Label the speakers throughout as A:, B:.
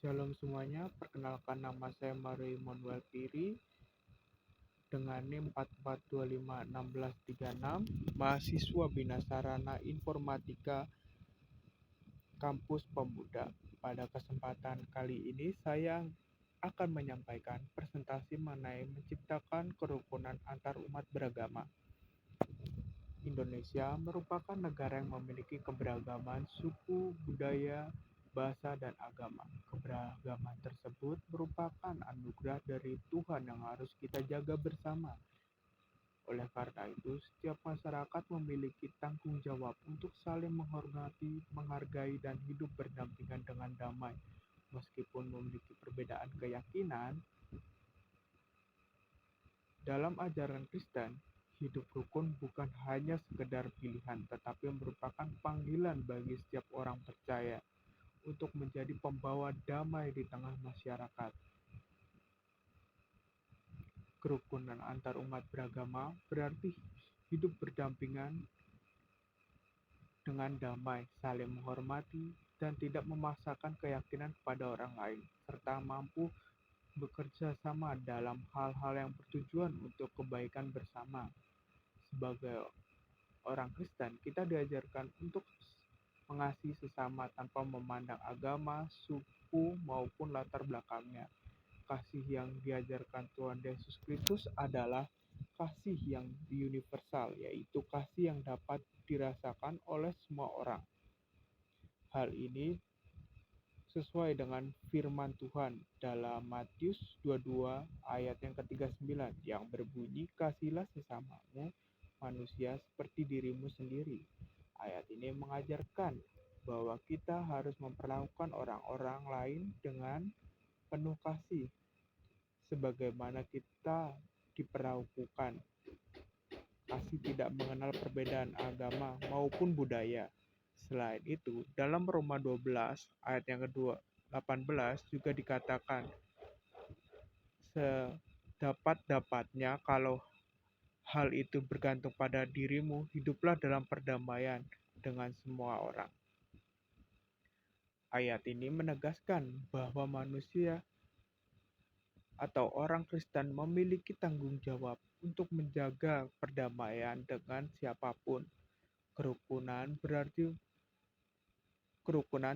A: Shalom semuanya, perkenalkan nama saya Mario Immanuel Piri dengan NIM 44251636, mahasiswa Bina Sarana Informatika Kampus Pemuda. Pada kesempatan kali ini saya akan menyampaikan presentasi mengenai menciptakan kerukunan antar umat beragama. Indonesia merupakan negara yang memiliki keberagaman suku, budaya, bahasa, dan agama. Keberagaman tersebut merupakan anugerah dari Tuhan yang harus kita jaga bersama. Oleh karena itu, setiap masyarakat memiliki tanggung jawab untuk saling menghormati, menghargai, dan hidup berdampingan dengan damai. Meskipun memiliki perbedaan keyakinan, dalam ajaran Kristen, hidup rukun bukan hanya sekedar pilihan, tetapi merupakan panggilan bagi setiap orang percaya untuk menjadi pembawa damai di tengah masyarakat. Kerukunan antar umat beragama berarti hidup berdampingan dengan damai, saling menghormati, dan tidak memaksakan keyakinan kepada orang lain, serta mampu bekerja sama dalam hal-hal yang bertujuan untuk kebaikan bersama. Sebagai orang Kristen, kita diajarkan untuk mengasihi sesama tanpa memandang agama, suku, maupun latar belakangnya. Kasih yang diajarkan Tuhan Yesus Kristus adalah kasih yang universal, yaitu kasih yang dapat dirasakan oleh semua orang. Hal ini sesuai dengan firman Tuhan dalam Matius 22 ayat yang ke-39 yang berbunyi, "Kasihilah sesamamu manusia seperti dirimu sendiri." Ayat ini mengajarkan bahwa kita harus memperlakukan orang-orang lain dengan penuh kasih, sebagaimana kita diperlakukan. Kasih tidak mengenal perbedaan agama maupun budaya. Selain itu, dalam Roma 12 ayat yang ke-18 juga dikatakan, "Sedapat-dapatnya kalau hal itu bergantung pada dirimu, hiduplah dalam perdamaian dengan semua orang." Ayat ini menegaskan bahwa manusia atau orang Kristen memiliki tanggung jawab untuk menjaga perdamaian dengan siapapun. Kerukunan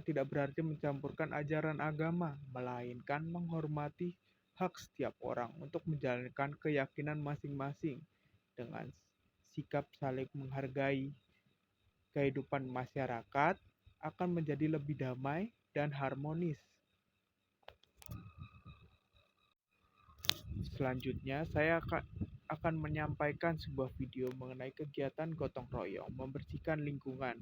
A: tidak berarti mencampurkan ajaran agama, melainkan menghormati hak setiap orang untuk menjalankan keyakinan masing-masing. Dengan sikap saling menghargai, kehidupan masyarakat akan menjadi lebih damai dan harmonis. Selanjutnya, saya akan menyampaikan sebuah video mengenai kegiatan gotong royong membersihkan lingkungan.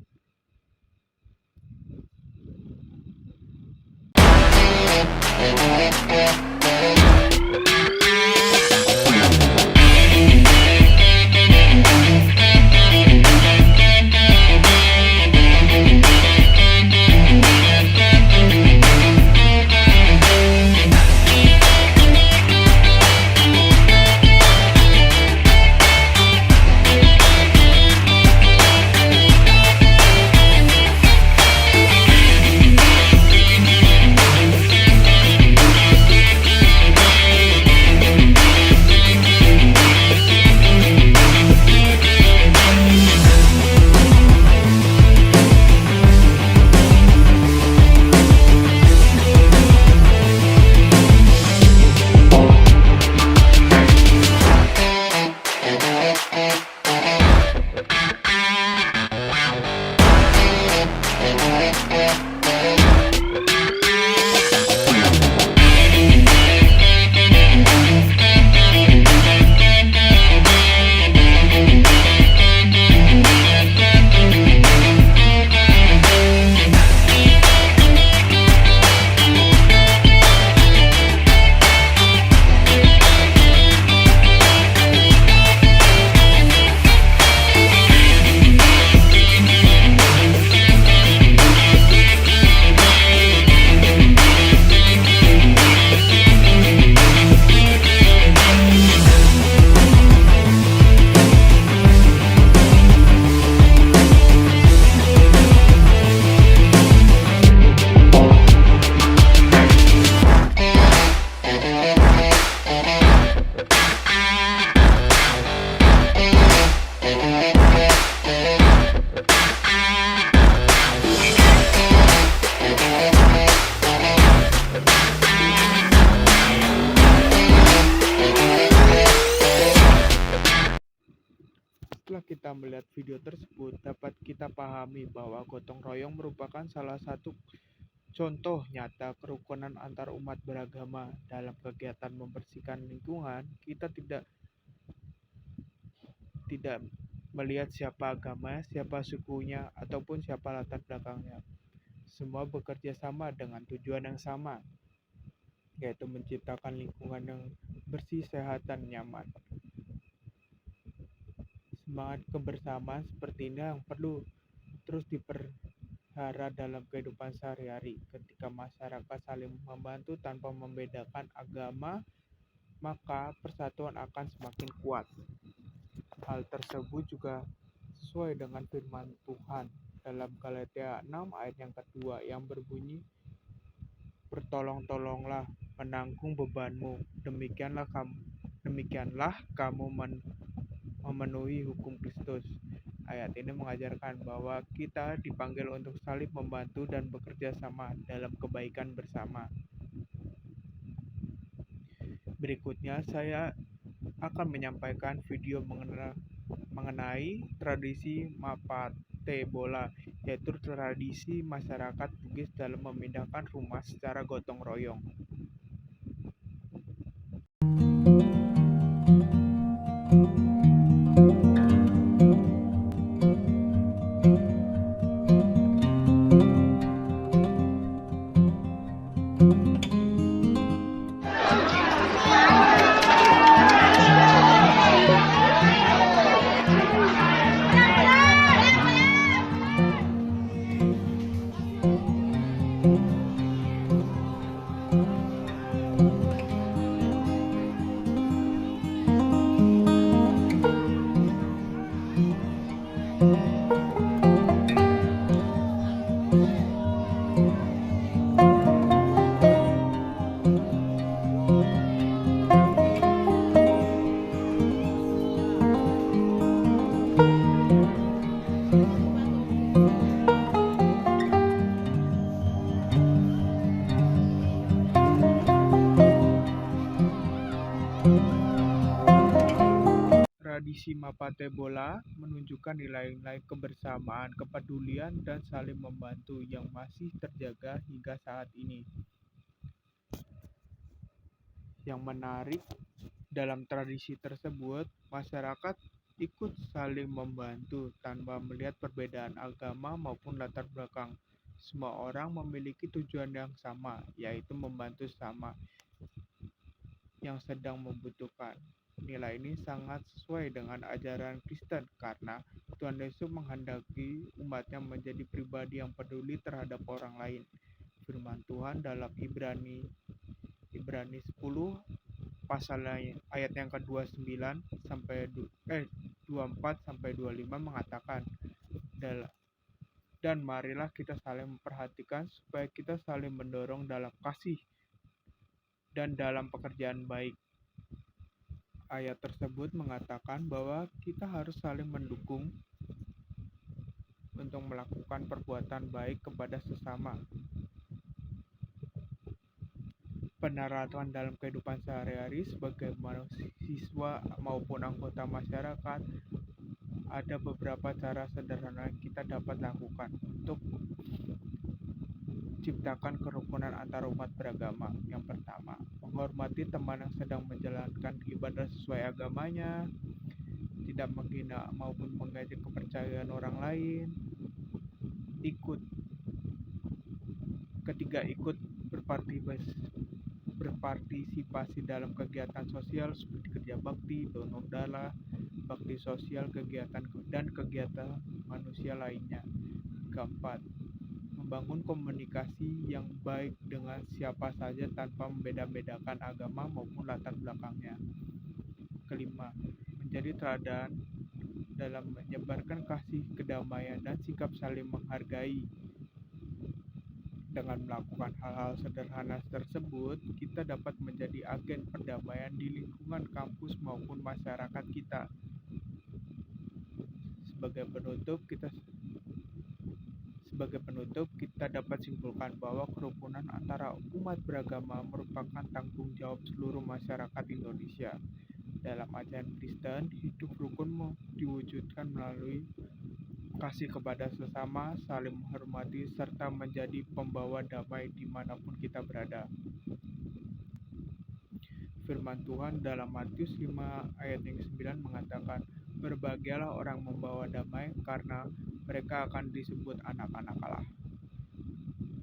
A: membuat video tersebut, dapat kita pahami bahwa gotong royong merupakan salah satu contoh nyata kerukunan antar umat beragama. Dalam kegiatan membersihkan lingkungan, kita tidak melihat siapa agamanya, siapa sukunya, ataupun siapa latar belakangnya. Semua bekerja sama dengan tujuan yang sama, yaitu menciptakan lingkungan yang bersih, sehat, dan nyaman. Semangat kebersamaan seperti ini yang perlu terus dipelihara dalam kehidupan sehari-hari. Ketika masyarakat saling membantu tanpa membedakan agama, maka persatuan akan semakin kuat. Hal tersebut juga sesuai dengan firman Tuhan dalam Galatia 6 ayat yang kedua yang berbunyi, "Bertolong-tolonglah menanggung bebanmu, demikianlah kamu memenuhi hukum Kristus." Ayat ini mengajarkan bahwa kita dipanggil untuk saling membantu dan bekerja sama dalam kebaikan bersama. Berikutnya saya akan menyampaikan video mengenai tradisi Mapate Bola, yaitu tradisi masyarakat Bugis dalam memindahkan rumah secara gotong royong. Tradisi Mapate Bola menunjukkan nilai-nilai kebersamaan, kepedulian, dan saling membantu yang masih terjaga hingga saat ini. Yang menarik dalam tradisi tersebut, masyarakat ikut saling membantu tanpa melihat perbedaan agama maupun latar belakang. Semua orang memiliki tujuan yang sama, yaitu membantu sesama yang sedang membutuhkan. Nilai ini sangat sesuai dengan ajaran Kristen karena Tuhan Yesus menghendaki umatnya menjadi pribadi yang peduli terhadap orang lain. Firman Tuhan dalam Ibrani 10 pasal ayat yang ke-29 sampai 24 sampai 25 mengatakan, dan marilah kita saling memperhatikan supaya kita saling mendorong dalam kasih dan dalam pekerjaan baik. Ayat tersebut mengatakan bahwa kita harus saling mendukung untuk melakukan perbuatan baik kepada sesama. Penerapan dalam kehidupan sehari-hari sebagai mahasiswa maupun anggota masyarakat, ada beberapa cara sederhana yang kita dapat lakukan untuk ciptakan kerukunan antar umat beragama. Yang pertama, menghormati teman yang sedang menjalankan ibadah sesuai agamanya, tidak menghina maupun mengejek kepercayaan orang lain. Ketiga, ikut berpartisipasi dalam kegiatan sosial seperti kerja bakti, donor darah, bakti sosial, kegiatan manusia lainnya. Keempat, membangun komunikasi yang baik dengan siapa saja tanpa membeda-bedakan agama maupun latar belakangnya. Kelima, menjadi teladan dalam menyebarkan kasih, kedamaian, dan sikap saling menghargai. Dengan melakukan hal-hal sederhana tersebut, kita dapat menjadi agen perdamaian di lingkungan kampus maupun masyarakat kita. Sebagai penutup, kita dapat simpulkan bahwa kerukunan antara umat beragama merupakan tanggung jawab seluruh masyarakat Indonesia. Dalam ajaran Kristen, hidup rukun diwujudkan melalui kasih kepada sesama, saling menghormati, serta menjadi pembawa damai dimanapun kita berada. Firman Tuhan dalam Matius 5 ayat yang 9 mengatakan, "Berbahagialah orang membawa damai, karena mereka akan disebut anak-anak Allah."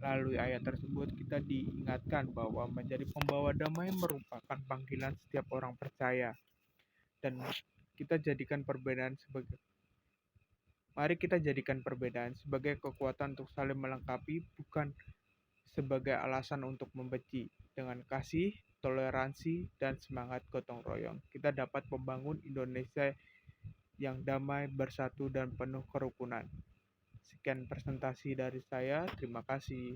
A: Melalui ayat tersebut kita diingatkan bahwa menjadi pembawa damai merupakan panggilan setiap orang percaya, dan mari kita jadikan perbedaan sebagai kekuatan untuk saling melengkapi, bukan sebagai alasan untuk membenci. Dengan kasih, toleransi, dan semangat gotong royong, kita dapat membangun Indonesia yang damai, bersatu, dan penuh kerukunan. Sekian presentasi dari saya. Terima kasih.